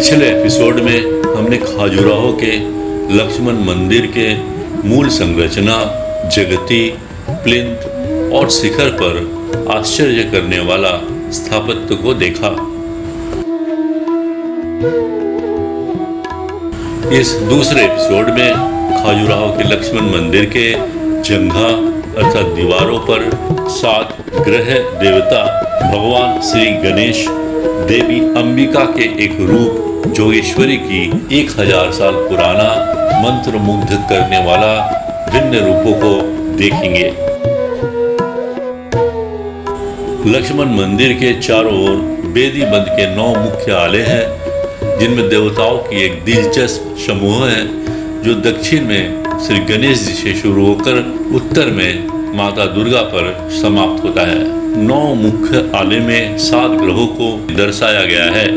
पिछले एपिसोड में हमने खजुराहो के लक्ष्मण मंदिर के मूल संरचना, जगती, प्लिंथ और शिखर पर आश्चर्य करने वाला स्थापत्य को देखा। इस दूसरे एपिसोड में खजुराहो के लक्ष्मण मंदिर के जंघा अर्थात दीवारों पर 7 ग्रह देवता भगवान श्री गणेश, देवी अंबिका के एक रूप जोगेश्वरी की 1000 साल पुराना मंत्र मुग्ध करने वाला भिन्न रूपों को देखेंगे। लक्ष्मण मंदिर के चारों ओर बेदी बंद के 9 मुख्य आलय हैं, जिनमें देवताओं की एक दिलचस्प समूह है जो दक्षिण में श्री गणेश जी से शुरू होकर उत्तर में माता दुर्गा पर समाप्त होता है। 9 मुख्य आलय में 7 ग्रहों को दर्शाया गया है।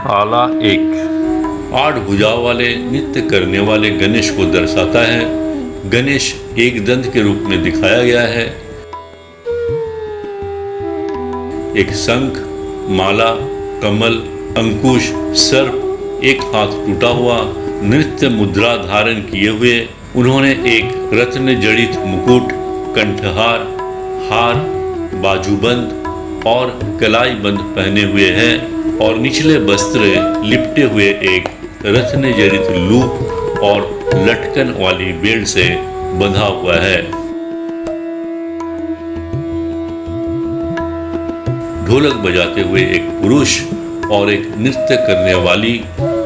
आला 1 8 भुजाओं वाले नृत्य करने वाले गणेश को दर्शाता है। गणेश एक दंत के रूप में दिखाया गया है। एक शंख, माला, कमल, अंकुश, सर्प, एक हाथ टूटा हुआ, नृत्य मुद्रा धारण किए हुए उन्होंने एक रत्न जड़ित मुकुट, कंठहार, हार, बाजूबंद और कलाई बंद पहने हुए हैं और निचले वस्त्र लिपटे हुए एक रत्न जड़ित लूप और लटकन वाली बेल्ट से बंधा हुआ है। ढोलक बजाते हुए एक पुरुष और एक नृत्य करने वाली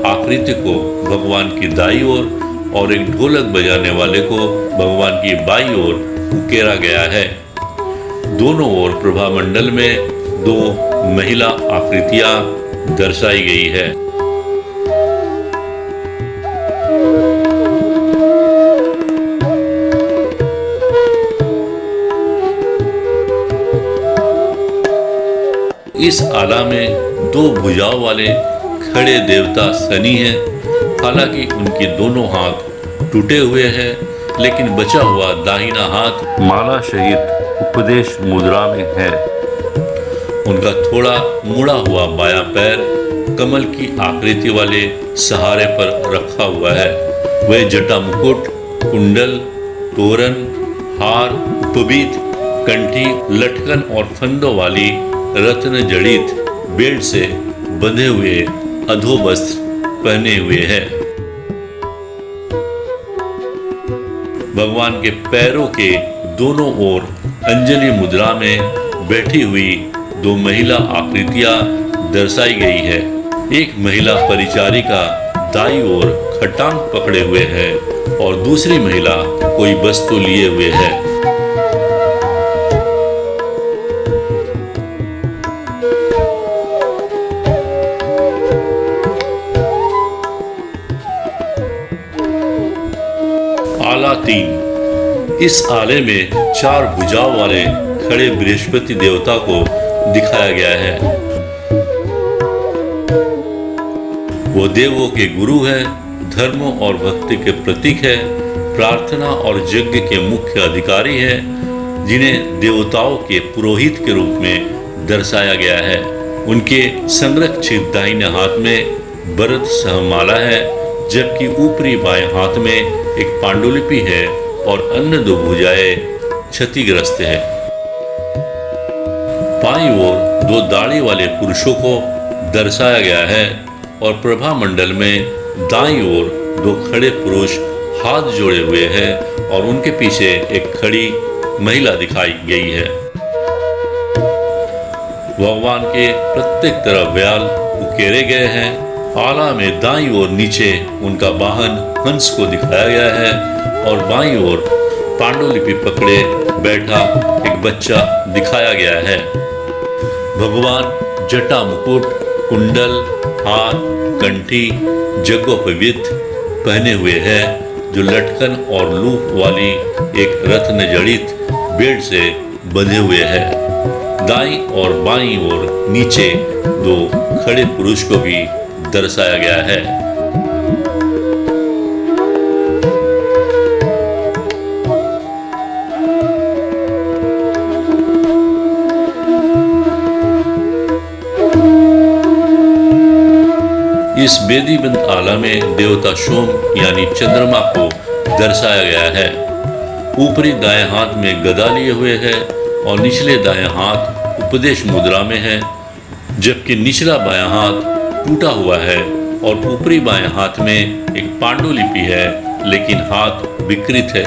आकृति को भगवान की दाईं ओर और एक ढोलक बजाने वाले को भगवान की बाईं ओर उकेरा गया है। दोनों ओर प्रभामंडल में 2 महिला आकृतियां दर्शाई गई है। इस आला में 2 भुजाओं वाले खड़े देवता शनि हैं। हालांकि उनके दोनों हाथ टूटे हुए हैं, लेकिन बचा हुआ दाहिना हाथ माला सहित उपदेश मुद्रा में है। उनका थोड़ा मुड़ा हुआ बायां पैर कमल की आकृति वाले सहारे पर रखा हुआ है। वे जटा मुकुट, कुंडल, तोरण, हार, उपबीत, कंठी, लटकन और फंदों वाली रत्न जड़ित बेल्ट से बंधे हुए अधोवस्त्र पहने हुए हैं। भगवान के पैरों के दोनों ओर अंजलि मुद्रा में बैठी हुई 2 महिला आकृतियां दर्शाई गई है। एक महिला परिचारिका दाईं ओर खटांग पकड़े हुए है और दूसरी महिला कोई वस्तु लिए हुए है। आला 3 इस आले में 4 भुजाओं वाले खड़े बृहस्पति देवता को दिखाया गया है। वो देवों के गुरु हैं, धर्म और भक्ति के प्रतीक है, प्रार्थना और यज्ञ के मुख्य अधिकारी हैं, जिन्हें देवताओं के पुरोहित के रूप में दर्शाया गया है। उनके संरक्षित दाहिने हाथ में भरत सहमाला है, जबकि ऊपरी बाएं हाथ में एक पांडुलिपि है और अन्य 2 भुजाएं क्षतिग्रस्त है। बाईं ओर 2 दाढ़ी वाले पुरुषों को दर्शाया गया है और प्रभा मंडल में दाईं ओर 2 खड़े पुरुष हाथ जोड़े हुए हैं और उनके पीछे एक खड़ी महिला दिखाई गई है। भगवान के प्रत्येक तरफ व्याल उकेरे गए हैं। आला में दाईं ओर नीचे उनका वाहन हंस को दिखाया गया है और बाईं ओर पांडुलिपि पकड़े बैठा एक बच्चा दिखाया गया है। भगवान जटा मुकुट, कुंडल, हार, कंठी, जगोपवीत पहने हुए हैं, जो लटकन और लूप वाली एक रत्न जड़ित बेल्ट से बंधे हुए हैं। दाईं और बाईं ओर नीचे दो खड़े पुरुष को भी दर्शाया गया है। इस बेदीबंद आला में देवता सोम यानी चंद्रमा को दर्शाया गया है। ऊपरी दाएं हाथ में गदा लिए हुए है और निचले दाएं हाथ उपदेश मुद्रा में है, जबकि निचला बायां हाथ टूटा हुआ है और ऊपरी बाएं हाथ में एक पांडुलिपि है, लेकिन हाथ विकृत है।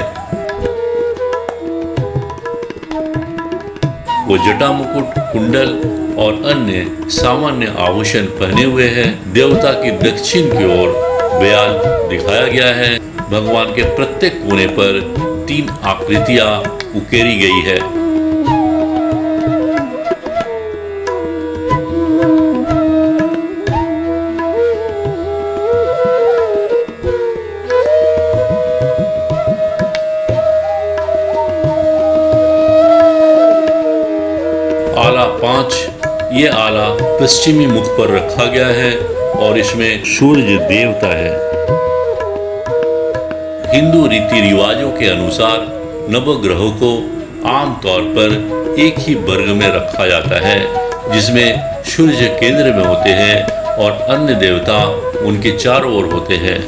वो जटा मुकुट, कुंडल और अन्य सामान्य आभूषण पहने हुए हैं। देवता की दक्षिण की ओर व्याल दिखाया गया है। भगवान के प्रत्येक कोने पर 3 आकृतियां उकेरी गई है। आला 5, ये आला पश्चिमी मुख पर रखा गया है और इसमें सूर्य देवता है। हिंदू रीति रिवाजों के अनुसार नवग्रहों को आमतौर पर एक ही वर्ग में रखा जाता है, जिसमें सूर्य केंद्र में होते हैं और अन्य देवता उनके चारों ओर होते हैं।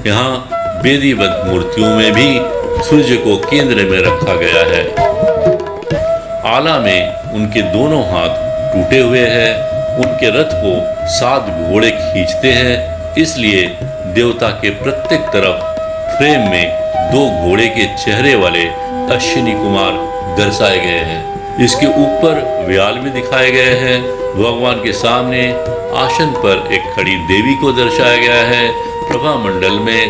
यहाँ वेदीबद्ध मूर्तियों में भी सूर्य को केंद्र में रखा गया है। आला में उनके दोनों हाथ टूटे हुए हैं। उनके रथ को 7 घोड़े खींचते हैं, इसलिए देवता के प्रत्येक तरफ फ्रेम में 2 घोड़े के चेहरे वाले अश्विनी कुमार दर्शाए गए हैं। इसके ऊपर व्याल भी दिखाए गए हैं। भगवान के सामने आसन पर एक खड़ी देवी को दर्शाया गया है। प्रभा मंडल में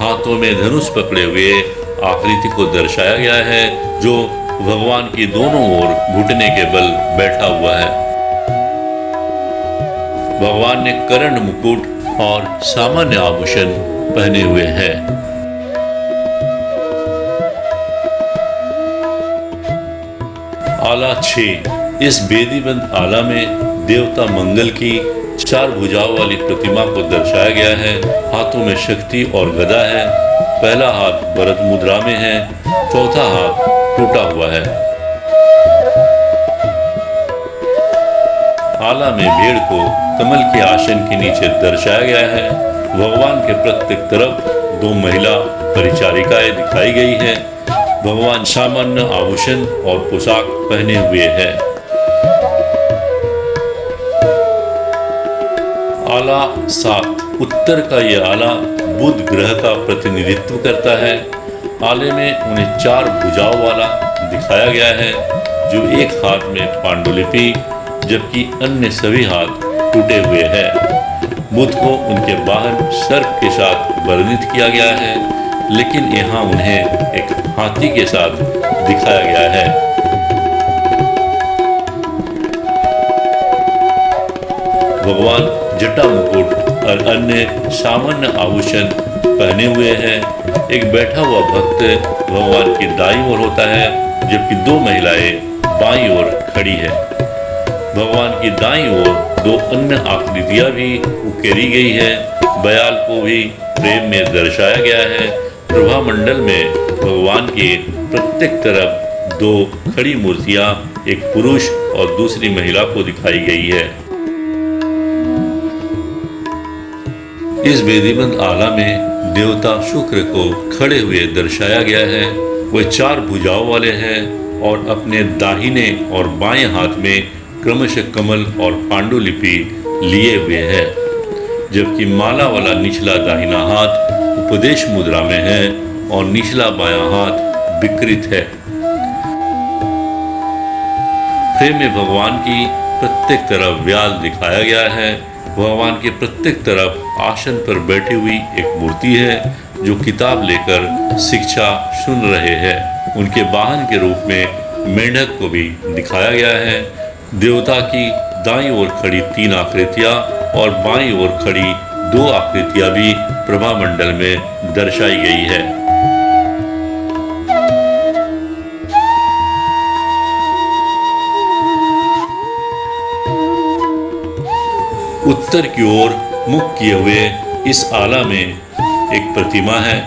हाथों में धनुष पकड़े हुए आकृति को दर्शाया गया है, जो भगवान की दोनों ओर घुटने के बल बैठा हुआ है। भगवान ने कर्ण मुकुट और सामान्य आभूषण पहने हुए हैं। आला 6, इस बेदीबंद आला में देवता मंगल की 4 भुजाओं वाली प्रतिमा को दर्शाया गया है। हाथों में शक्ति और गदा है। पहला हाथ भरत मुद्रा में है, चौथा हाथ टूटा हुआ है। आला में भेड़ को कमल के आसन के नीचे दर्शाया गया है। भगवान के प्रत्येक तरफ 2 महिला परिचारिकाएं दिखाई गई हैं। भगवान सामान्य आभूषण और पोशाक पहने हुए हैं। आला 7, उत्तर का यह आला बुध ग्रह का प्रतिनिधित्व करता है। आले में उन्हें 4 भुजाओं वाला दिखाया गया है, जो एक हाथ में पांडुलिपि जबकि अन्य सभी हाथ टूटे हुए हैं। बुध को उनके वाहन सर्प के साथ वर्णित किया गया है, लेकिन यहाँ उन्हें एक हाथी के साथ दिखाया गया है। भगवान जटा मुकुट और अन्य सामान्य आभूषण पहने हुए हैं। एक बैठा हुआ भक्त भगवान की दाईं ओर होता है, जबकि 2 महिलाएं बाईं ओर खड़ी है। भगवान की दाईं ओर 2 अन्य आकृतियां भी उकेरी गई है। बयाल को भी फ्रेम में दर्शाया गया है। प्रभा मंडल में भगवान के प्रत्येक तरफ 2 खड़ी मूर्तियां, एक पुरुष और दूसरी महिला को दिखाई गई है। इस बेदीबंद आला में देवता शुक्र को खड़े हुए दर्शाया गया है। वे 4 भुजाओं वाले हैं और अपने दाहिने और बाएं हाथ में क्रमशः कमल और पांडुलिपि लिए हुए हैं, जबकि माला वाला निचला दाहिना हाथ उपदेश मुद्रा में है और निचला बायां हाथ विकृत है। फ्रेम में भगवान की प्रत्येक तरफ व्याल दिखाया गया है। भगवान के प्रत्येक तरफ आसन पर बैठी हुई एक मूर्ति है, जो किताब लेकर शिक्षा सुन रहे हैं। उनके वाहन के रूप में मेंढक को भी दिखाया गया है। देवता की दाईं ओर खड़ी 3 आकृतियां और बाईं ओर खड़ी 2 आकृतियां भी प्रभा मंडल में दर्शाई गई है। उत्तर की ओर मुख किए हुए इस आला में एक प्रतिमा है।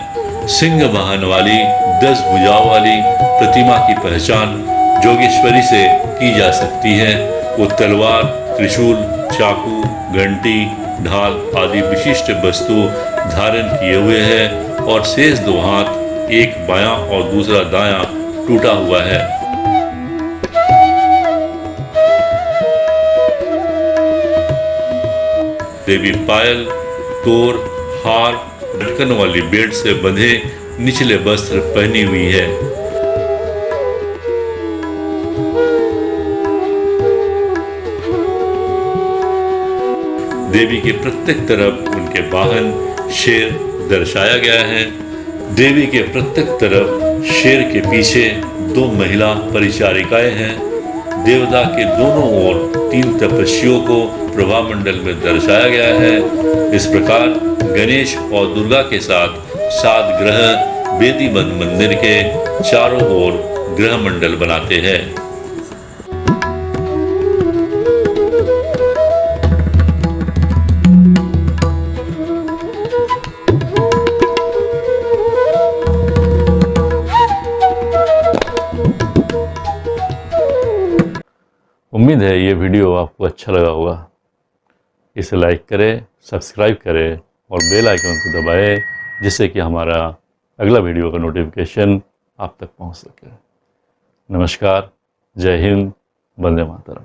सिंह वाहन वाली 10 भुजाओं वाली प्रतिमा की पहचान जोगेश्वरी से की जा सकती है। वो तलवार, त्रिशूल, चाकू, घंटी, ढाल आदि विशिष्ट वस्तु धारण किए हुए है और शेष 2 हाथ, एक बायां और दूसरा दायां टूटा हुआ है। देवी पायल, तोर, हार, ढक्कन वाली बेल्ट से बंधे निचले वस्त्र पहनी हुई है। देवी के प्रत्येक तरफ उनके वाहन शेर दर्शाया गया है। देवी के प्रत्येक तरफ शेर के पीछे 2 महिला परिचारिकाएं हैं। देवता के दोनों ओर 3 तपस्वियों को प्रभामंडल में दर्शाया गया है। इस प्रकार गणेश और दुर्गा के साथ 7 ग्रह वेदीबंद मंदिर के चारों ओर ग्रह मंडल बनाते हैं। उम्मीद है ये वीडियो आपको अच्छा लगा होगा। इसे लाइक करें, सब्सक्राइब करें और बेल आइकन को दबाएं, जिससे कि हमारा अगला वीडियो का नोटिफिकेशन आप तक पहुंच सके। नमस्कार, जय हिंद, वंदे मातरम।